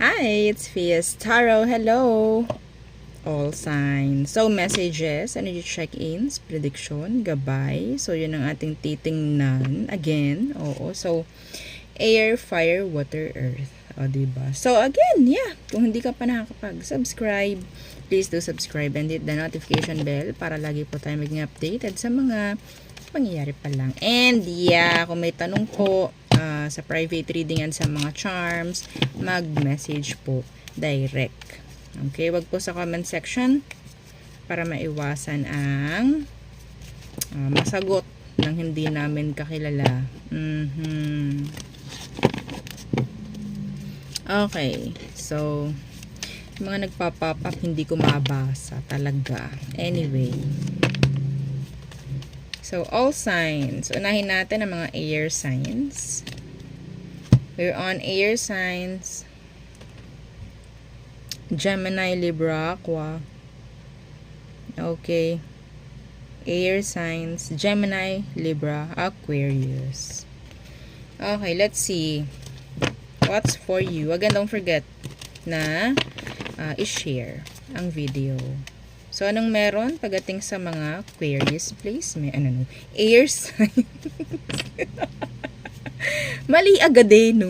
Hi, it's Fias Tarot. Hello, all signs. So, messages, energy check-ins, prediction, gabay. So, yun ang ating titingnan. Again, oo. So, air, fire, water, earth. O, diba? So, again, yeah. Kung hindi ka pa nakakapag-subscribe, please do subscribe and hit the notification bell para lagi po tayo maging updated sa mga pangyayari pa lang. And, yeah, kung may tanong po, sa private reading and sa mga charms, mag-message po direct. Okay, wag po sa comment section para maiwasan ang masagot ng hindi namin kakilala. Okay, so mga nagpa-pop up hindi ko mabasa talaga. Anyway, so all signs, unahin natin ang mga air signs. We're on air signs. Gemini, Libra, Aqua. Okay. Air signs. Gemini, Libra, Aquarius. Okay, let's see. What's for you? Again, don't forget na i-share ang video. So, anong meron pagdating sa mga Aquarius, please? May air signs. Mali agad eh, no?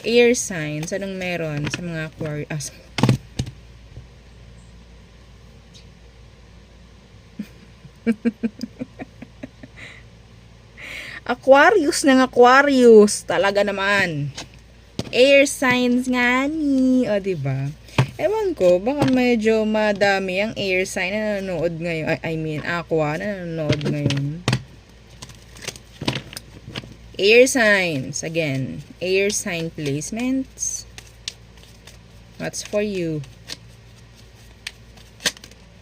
Air signs. Anong meron sa mga Aquarius? Aquarius ng Aquarius. Talaga naman. Air signs nga ni. O, diba? Ewan ko, baka medyo madami ang air sign na nanonood ngayon. I mean, Aqua na nanonood ngayon. Air signs. Again, air sign placements. What's for you?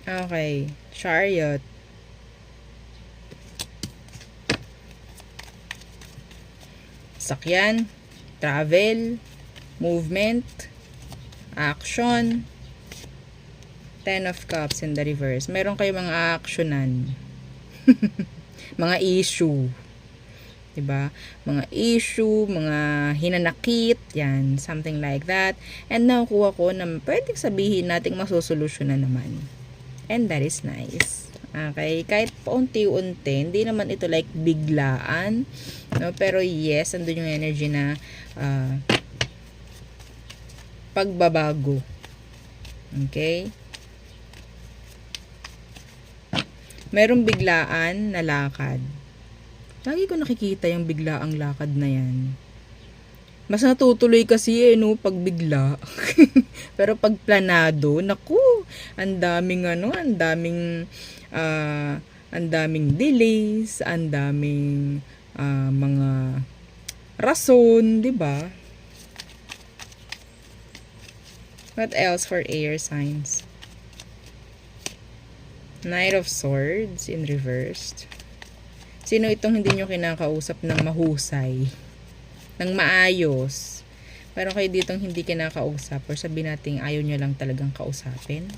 Okay. Chariot. Sakyan. Travel. Movement. Action. Ten of Cups in the reverse. Meron kayo mga actionan. Mga issue. Diba? Mga issue, mga hinanakit, yan, something like that. And nakukuha ko na pwedeng sabihin nating masusolusyonan naman. And that is nice. Okay? Kahit paunti-unti, hindi naman ito like biglaan. No? Pero yes, andun yung energy na pagbabago. Okay? Merong biglaan na lakad. Lagi ko nakikita yung biglaang lakad na yan. Mas natutuloy kasi no, pag bigla. Pero pag planado, naku, ang daming ang daming delays, ang daming mga rason, 'di ba? What else for air signs? Knight of Swords in reversed. Sino itong hindi nyo kinakausap ng mahusay? Ng maayos? Pero kayo ditong hindi kinakausap or sabihin natin ayaw nyo lang talagang kausapin?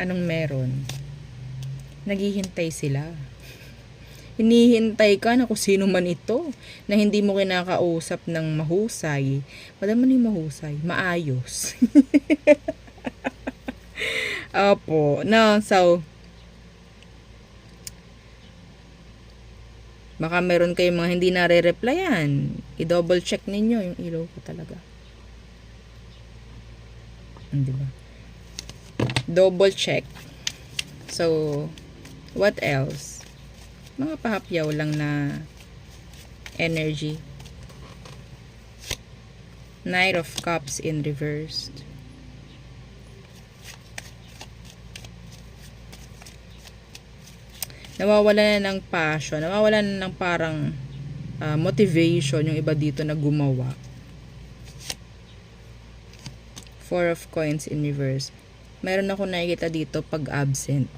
Anong meron? Naghihintay sila. Hinihintay ka na kung sino man ito na hindi mo kinakausap ng mahusay. Wala man yung mahusay. Maayos. Opo. No, so baka meron kayong mga hindi nare-replyan. I-double check ninyo yung ilaw ko talaga. Diba? Double check. So, what else? Mga pahapyaw lang na energy. Knight of Cups in reversed. Nawawala na ng passion, nawawala na ng parang motivation yung iba dito na gumawa. Four of Coins in reverse. Meron ako nakikita dito pag absent.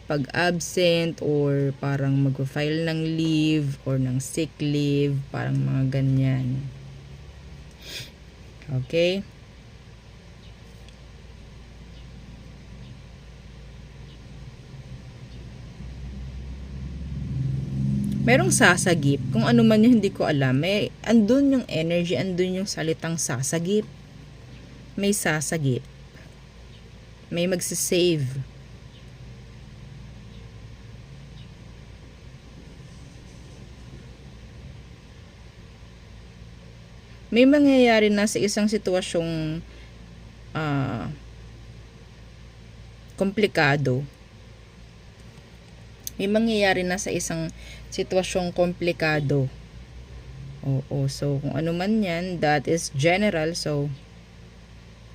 Pag absent or parang mag-file ng leave or ng sick leave, parang mga ganyan. Okay? Merong sasagip. Kung ano man yung hindi ko alam. May, andun yung energy, andun yung salitang sasagip. May sasagip. May magsisave. May mangyayari na sa isang sitwasyong komplikado. May mangyayari na sa isang sitwasyong komplikado. Oo, so kung ano man yan, that is general, so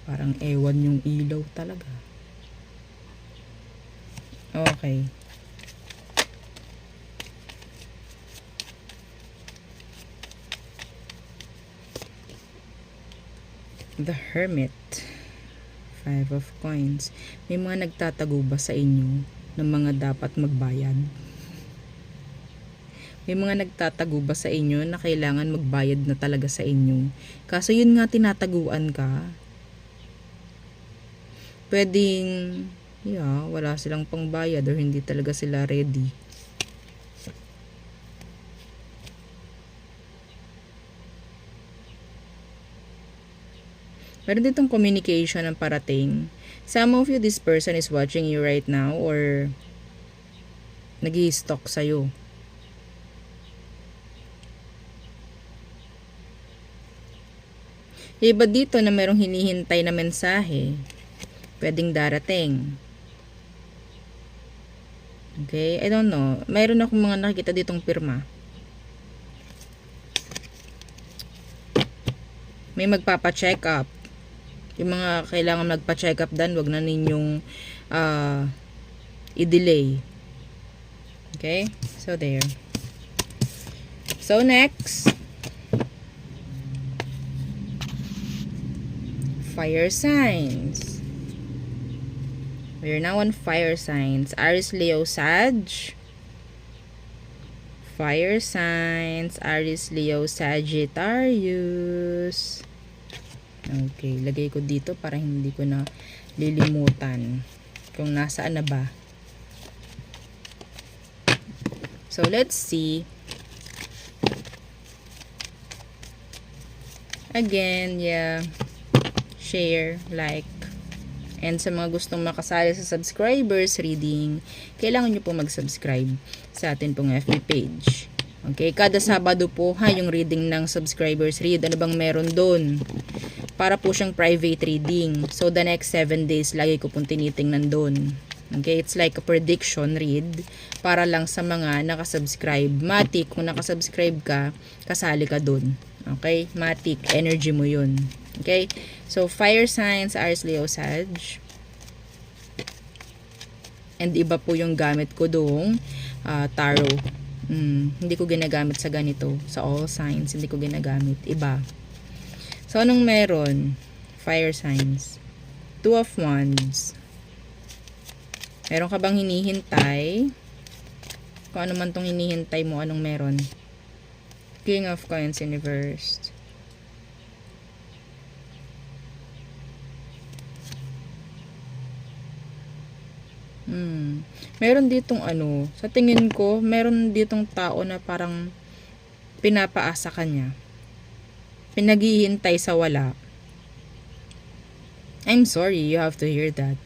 parang ewan yung ilaw talaga. Okay. The Hermit. 5 of Coins. May mga nagtatago ba sa inyo ng mga dapat magbayad? May mga nagtatago ba sa inyo na kailangan magbayad na talaga sa inyo? Kaso yun nga, tinataguan ka. Pwedeng, wala silang pangbayad or hindi talaga sila ready. Meron ditong communication ang parating. Some of you, this person is watching you right now or nag-i-stalk sa'yo. Iba dito na merong hinihintay na mensahe. Pwedeng darating. Okay? I don't know. Mayroon akong mga nakikita ditong pirma. May magpapa-check up. Yung mga kailangan magpa-check up dan, wag na ninyong i-delay. Okay? So, there. So, next. Fire signs. We're now on fire signs. Aries, Leo, Sag. Fire signs. Aries, Leo, Sagittarius. Okay, lagay ko dito para hindi ko na lilimutan kung nasaan na ba. So, let's see. Again, share, like, and sa mga gustong makasali sa subscribers reading, kailangan nyo po mag-subscribe sa atin pong FB page. Okay, kada Sabado po yung reading ng subscribers read. Ano bang meron doon? Para po siyang private reading. So, the next 7 days, lagi ko pong tinitingnan doon. Okay, it's like a prediction read para lang sa mga nakasubscribe. Matik, kung nakasubscribe ka, kasali ka doon. Okay, matik, energy mo yun. Okay, so fire signs, Aries, Leo, Sag. And iba po yung gamit ko doong tarot. Hindi ko ginagamit sa ganito. Sa all signs, hindi ko ginagamit. Iba. So, anong meron? Fire signs. 2 of Wands. Meron ka bang hinihintay? Kung ano man tong hinihintay mo, anong meron? King of Coins in reversed. Meron ditong sa tingin ko, meron ditong tao na parang pinapaasa ka niya. Pinaghihintay sa wala. I'm sorry, you have to hear that.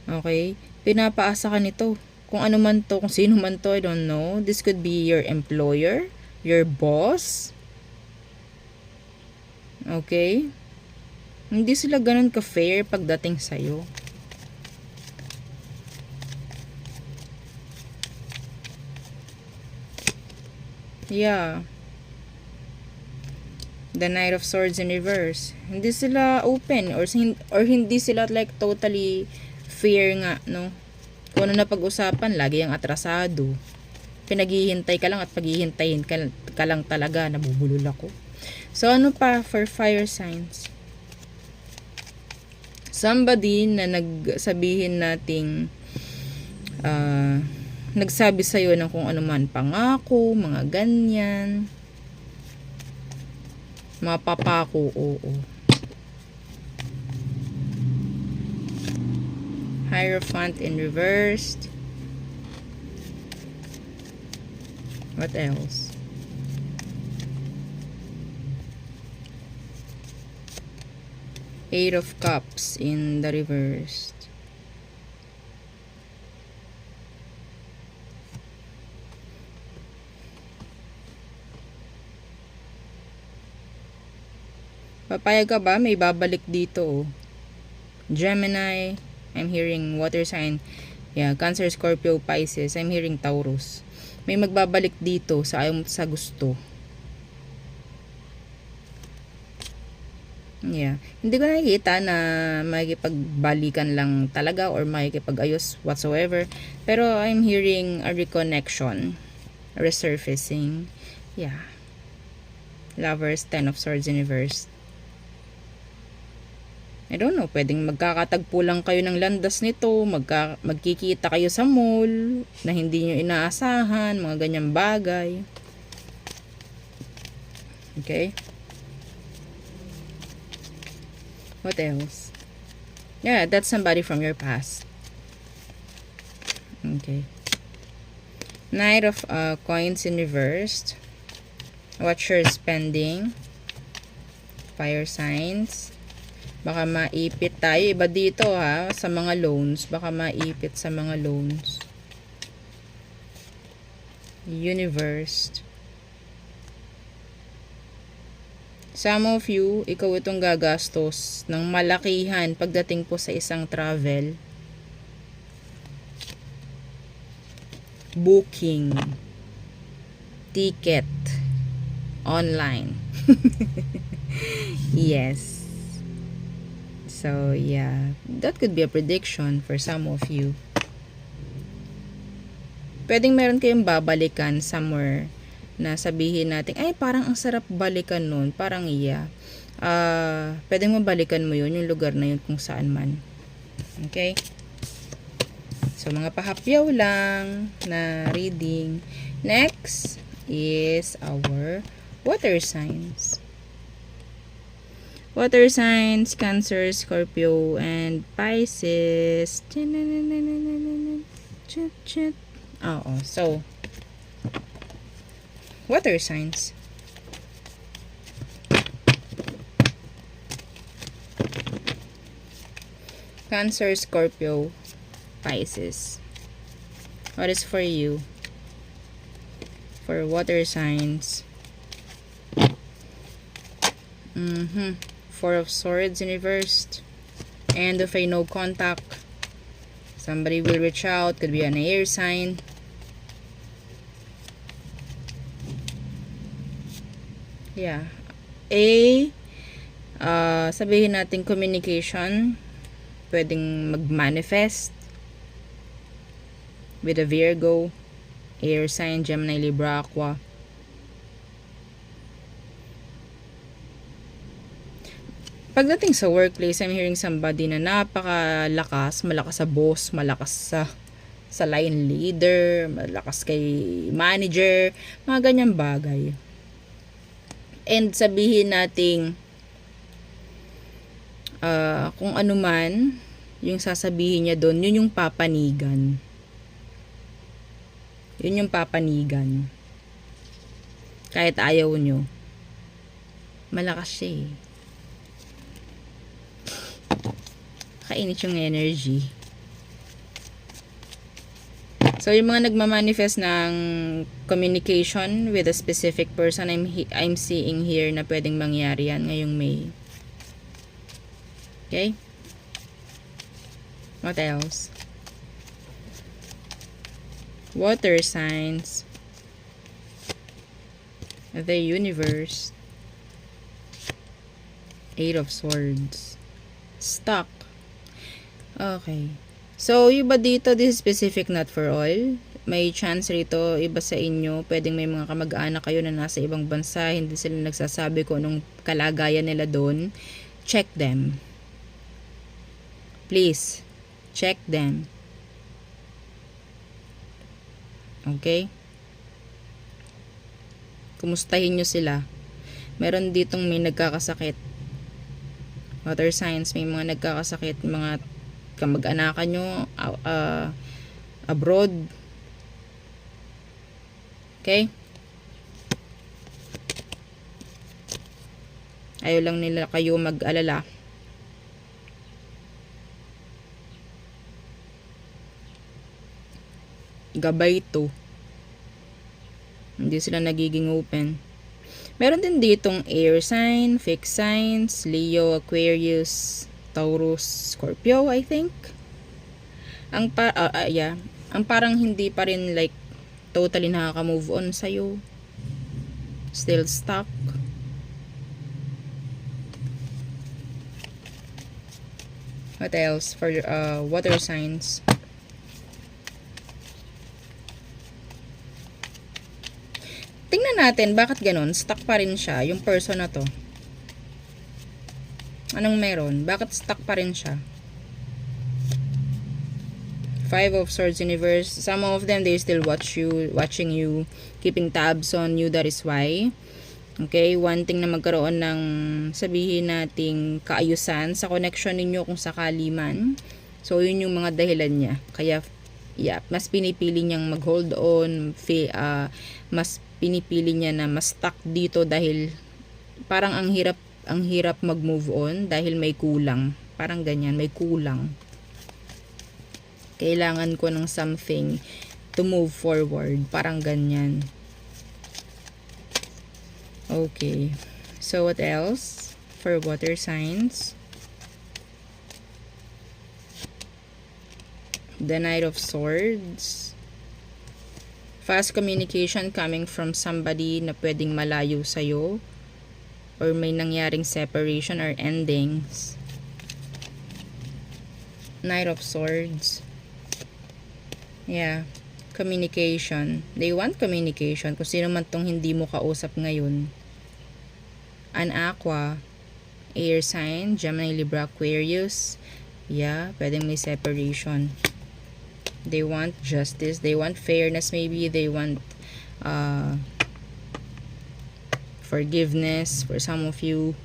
Okay? Pinapaasa ka nito. Kung ano man to, kung sino man to, I don't know. This could be your employer, your boss. Okay? Hindi sila ganun ka-fair pagdating sa'yo. Yeah. The Knight of Swords in reverse. Hindi sila open or hindi sila like totally fair nga, no? Kung ano na pag-usapan, lagi yung atrasado. Pinaghihintay ka lang at paghihintayin ka lang talaga, nabubulol ako. So, ano pa for fire signs? Somebody na nagsabihin nating nagsabi sa'yo ng kung ano man pangako, mga ganyan. Mga papako, oo. Hierophant in reversed. What else? Eight of Cups in the reverse. Papayag ka ba? May babalik dito. Gemini, I'm hearing water sign. Yeah, Cancer, Scorpio, Pisces. I'm hearing Taurus. May magbabalik dito sa ayaw mo sa gusto. Yeah. Hindi ko nakikita na makikipagbalikan lang talaga or makikipag-ayos whatsoever. Pero I'm hearing a reconnection, a resurfacing. Yeah. Lovers, Ten of Swords in reverse. I don't know, pwedeng magkakatagpo lang kayo ng landas nito, magkikita kayo sa mall na hindi nyo inaasahan, mga ganyang bagay. Okay? What else? Yeah, that's somebody from your past. Okay. Knight of Coins in reversed. Watch your spending. Fire signs. Baka maipit tayo. Iba dito ha, sa mga loans. Baka maipit sa mga loans. Universe. Some of you, ikaw itong gagastos ng malakihan pagdating po sa isang travel. Booking. Ticket. Online. Yes. So, yeah. That could be a prediction for some of you. Pwedeng meron kayong babalikan somewhere na sabihin natin, ay, parang ang sarap balikan nun. Parang, yeah. Pwedeng mabalikan mo yun, yung lugar na yun kung saan man. Okay? So, mga pahapyaw lang na reading. Next is our water signs. Water signs, Cancer, Scorpio, and Pisces. So, water signs. Cancer, Scorpio, Pisces. What is for you? For water signs. Four of Swords in reversed. End of a no contact. Somebody will reach out. Could be an air sign. Yeah. Sabihin natin communication. Pwedeng mag-manifest. With a Virgo. Air sign, Gemini, Libra, Aqua. Pagdating sa workplace, I'm hearing somebody na napakalakas, malakas sa boss, malakas sa line leader, malakas kay manager, mga ganyang bagay. And sabihin nating kung ano man yung sasabihin niya doon, yun yung papanigan. Yun yung papanigan. Kahit ayaw nyo. Malakas siya eh. Kainit yung energy. So, yung mga nagmamanifest ng communication with a specific person, I'm seeing here na pwedeng mangyari yan ngayong May. Okay? What else? Water signs. The universe. Eight of Swords. Stuck. Okay. So, iba dito, this is specific not for all. May chance rito, iba sa inyo, pwedeng may mga kamag-anak kayo na nasa ibang bansa, hindi sila nagsasabi kung anong kalagayan nila doon. Check them. Please, check them. Okay? Kumustahin nyo sila. Meron ditong may nagkakasakit. Water signs, may mga nagkakasakit, mga kamag-anakan nyo abroad. Okay? Ayaw lang nila kayo mag-alala. Gabay to. Hindi sila nagiging open. Meron din ditong air sign, fixed signs, Leo, Aquarius, Taurus, Scorpio, I think. Ang parang hindi pa rin like totally nakaka-move on sa'yo. Still stuck. What else for water signs? Tingnan natin bakit ganun. Stuck pa rin siya, yung person na to. Anong meron? Bakit stuck pa rin siya? Five of Swords Universe. Some of them, they still watching you, keeping tabs on you. That is why. Okay, wanting na magkaroon ng sabihin nating kaayusan sa connection ninyo kung sakali man. So, yun yung mga dahilan niya. Kaya, yeah, mas pinipili niyang mag-hold on, mas pinipili niya na mas stuck dito dahil parang ang hirap mag-move on dahil may kulang. Parang ganyan, may kulang. Kailangan ko ng something to move forward. Parang ganyan. Okay. So, what else? For water signs. The Knight of Swords. Fast communication coming from somebody na pwedeng malayo sa'yo. Or may nangyaring separation or endings. Knight of Swords. Yeah. Communication. They want communication. Kung sino man tong hindi mo kausap ngayon. An Aqua. Air sign. Gemini, Libra, Aquarius. Yeah. Pwedeng may separation. They want justice. They want fairness maybe. They want forgiveness for some of you.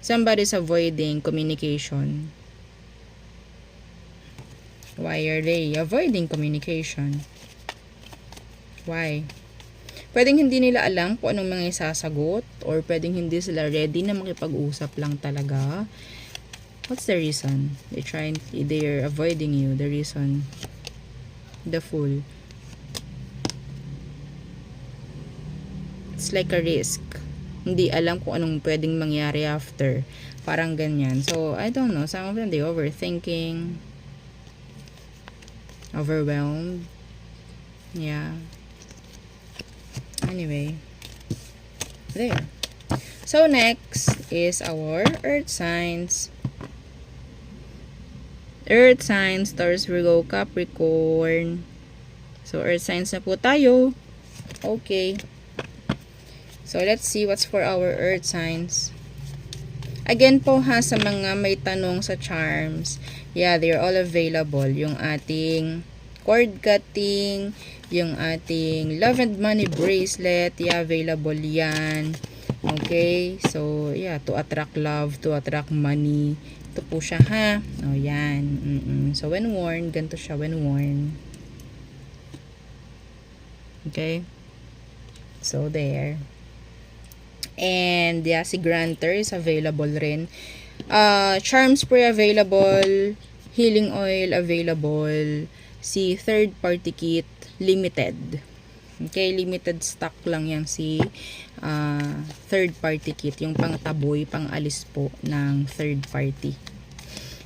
Somebody's avoiding communication. Why are they avoiding communication? Why? Pwedeng hindi nila alam kung anong mga isasagot, or pwedeng hindi sila ready na makipag-usap lang talaga. What's the reason? They're avoiding you. The reason. The Fool. It's like a risk. Hindi alam kung anong pwedeng mangyari after. Parang ganyan. So, I don't know. Some of them, they overthinking. Overwhelmed. Yeah. Anyway. There. So, next is our Earth signs. Earth signs, Taurus, Virgo, Capricorn. So, Earth signs na po tayo. Okay. So, let's see what's for our Earth signs. Again po ha, sa mga may tanong sa charms, yeah, they're all available. Yung ating cord cutting, yung ating love and money bracelet, yeah, available yan. Okay, so, yeah, to attract love, to attract money. Ito po siya ha. O, yan. So, when worn, ganito siya when worn. Okay. So, there. And, yeah, si Granter is available rin. Charm spray available. Healing oil available. Si third party kit, limited. Okay, limited stock lang yan si third party kit. Yung pang taboy, pang alis po ng third party.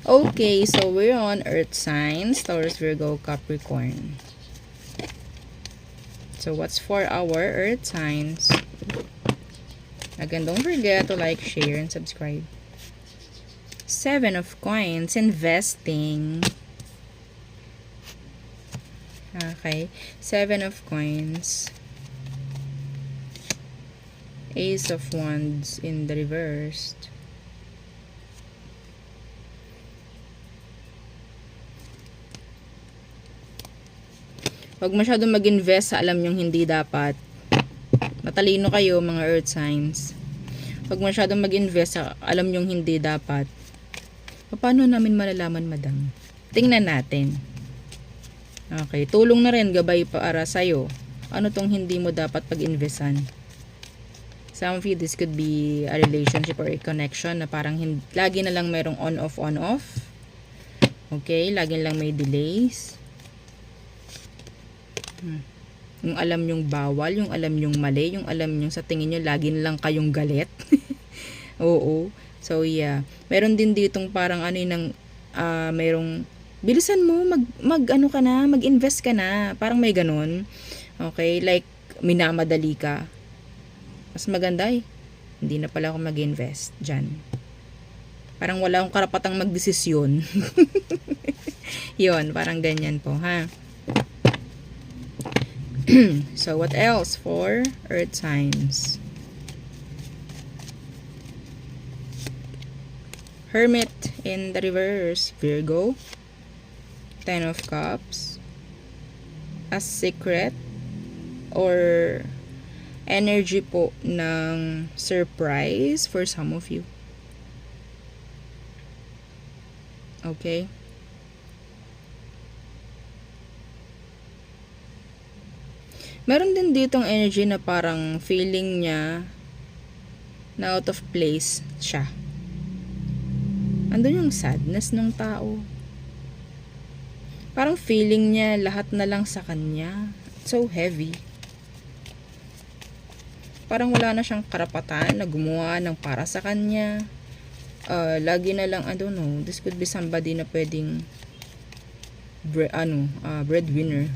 Okay, so we're on Earth signs. Taurus, Virgo, Capricorn. So, what's for our Earth signs? Again, don't forget to like, share, and subscribe. 7 of Coins, investing. Okay. 7 of Coins. Ace of Wands in the reversed. Huwag masyadong mag-invest sa alam nyong hindi dapat. Matalino kayo mga Earth signs. Huwag masyadong mag-invest sa alam nyong hindi dapat. Paano namin malalaman, madam? Tingnan natin. Okay, tulong na rin, gabay para sa'yo. Ano tong hindi mo dapat pag-investan? Some of you, this could be a relationship or a connection na parang lagi na lang merong on-off, on-off. Okay, lagi lang may delays. Yung alam yung bawal, yung alam yung mali, yung alam yung sa tingin nyo lagi na lang kayong galit. Oo. So yeah, meron din ditong parang ano yung merong bilisan mo ano ka na, mag-invest ka na. Parang may ganun. Okay, like minamadali ka. Mas maganda hindi na pala ako mag-invest diyan. Parang wala akong karapatang magdesisyon. Yon, parang ganyan po, ha? So, what else for earth signs? Hermit in the reverse, Virgo. Ten of Cups. A secret or energy po ng surprise for some of you. Okay? Meron din ditong energy na parang feeling niya na out of place siya. Andun yung sadness ng tao. Parang feeling niya lahat na lang sa kanya. So heavy. Parang wala na siyang karapatan na gumawa ng para sa kanya. Lagi na lang, I don't know, this could be somebody na pwedeng breadwinner.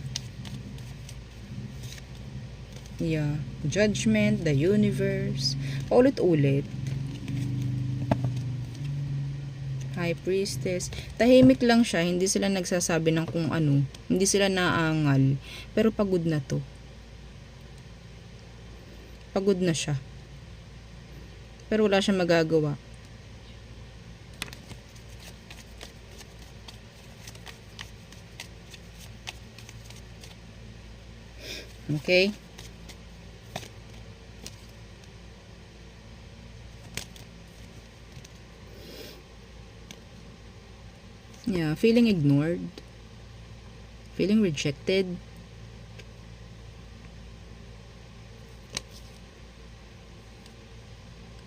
Yeah, judgment, the universe, ulit-ulit. High priestess, tahimik lang siya, hindi sila nagsasabi ng kung ano, hindi sila naangal, pero pagod na to. Pagod na siya. Pero wala siyang magagawa. Okay? Yeah, feeling ignored. Feeling rejected.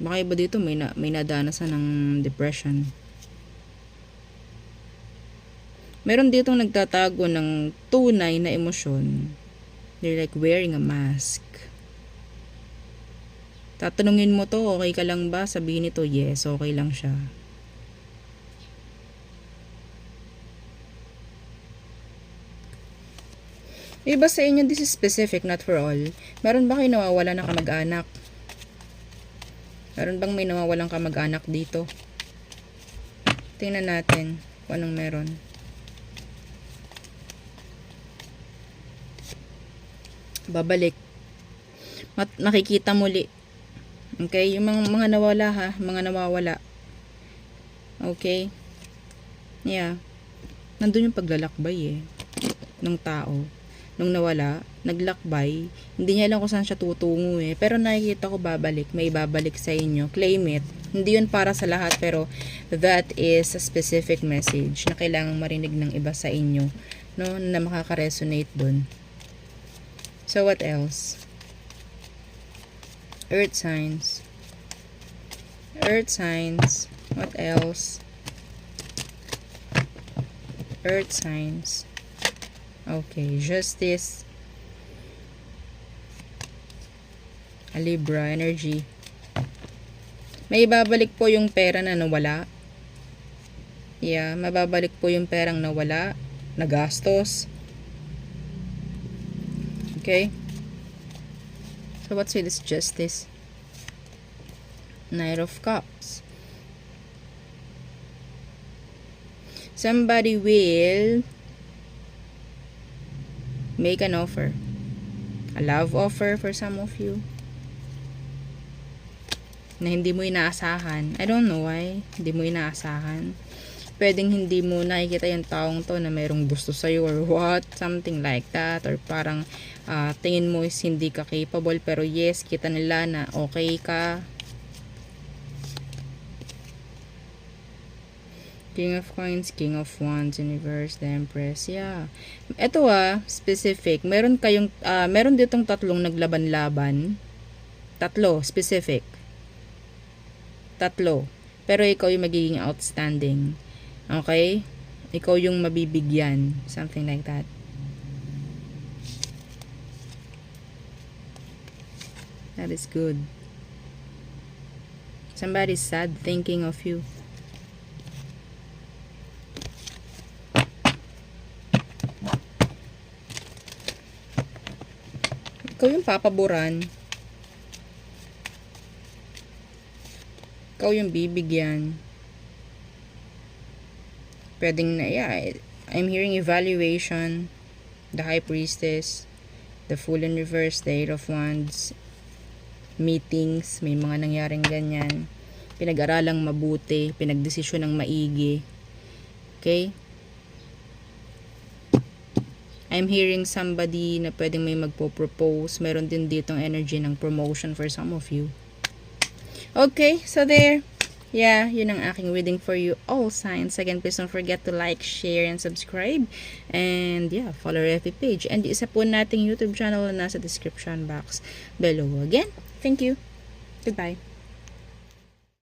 Baka iba dito may nadanasan ng depression. Meron ditong nagtatago ng tunay na emosyon. They're like wearing a mask. Tatanungin mo to, okay ka lang ba? Sabihin nito, yes, okay lang siya. Iba sa inyo, this is specific, not for all. Meron ba kayo nawawala ng kamag-anak? Meron bang may nawawalang kamag-anak dito? Tingnan natin kung anong meron. Babalik. Nakikita muli. Okay? Yung mga nawala ha. Mga nawawala. Okay? Yeah. Nandun yung paglalakbay ng tao. Nung nawala, naglakbay. Hindi niya alam kung saan siya tutungo Pero nakikita ko babalik. May babalik sa inyo. Claim it. Hindi yun para sa lahat. Pero that is a specific message na kailangang marinig ng iba sa inyo. No? Na makaka-resonate dun. So, what else? Earth signs. Earth signs. What else? Earth signs. Okay, justice. A Libra energy. May babalik po yung pera na nawala. Yeah, mababalik po yung perang nawala, nagastos. Okay? So, what's with this justice? Knight of Cups. Somebody will make an offer. A love offer for some of you. Na hindi mo inaasahan. I don't know why. Hindi mo inaasahan. Pwedeng hindi mo nakikita yung taong to na mayroong gusto sa'yo or what. Something like that. Or parang tingin mo is hindi ka capable. Pero yes, kita nila na okay ka. King of Coins, King of Wands, Universe, the Empress. Yeah. Ito specific. Meron ditong tatlong naglaban-laban. Tatlo, specific. Tatlo. Pero ikaw yung magiging outstanding. Okay? Ikaw yung mabibigyan. Something like that. That is good. Somebody's sad thinking of you. Ikaw yung papaboran. Ikaw yung bibigyan. Pwedeng na, yeah, I'm hearing evaluation, the High Priestess, the Fool in Reverse, the Eight of Wands, meetings, may mga nangyaring ganyan. Pinag-aralang mabuti, pinagdesisyon ng maigi. Okay? I'm hearing somebody na pwedeng may magpo-propose. Meron din ditong energy ng promotion for some of you. Okay, so there. Yeah, yun ang aking reading for you, all signs. Again, please don't forget to like, share, and subscribe. And yeah, follow our FB page. And isa po nating YouTube channel na nasa description box below. Again, thank you. Goodbye.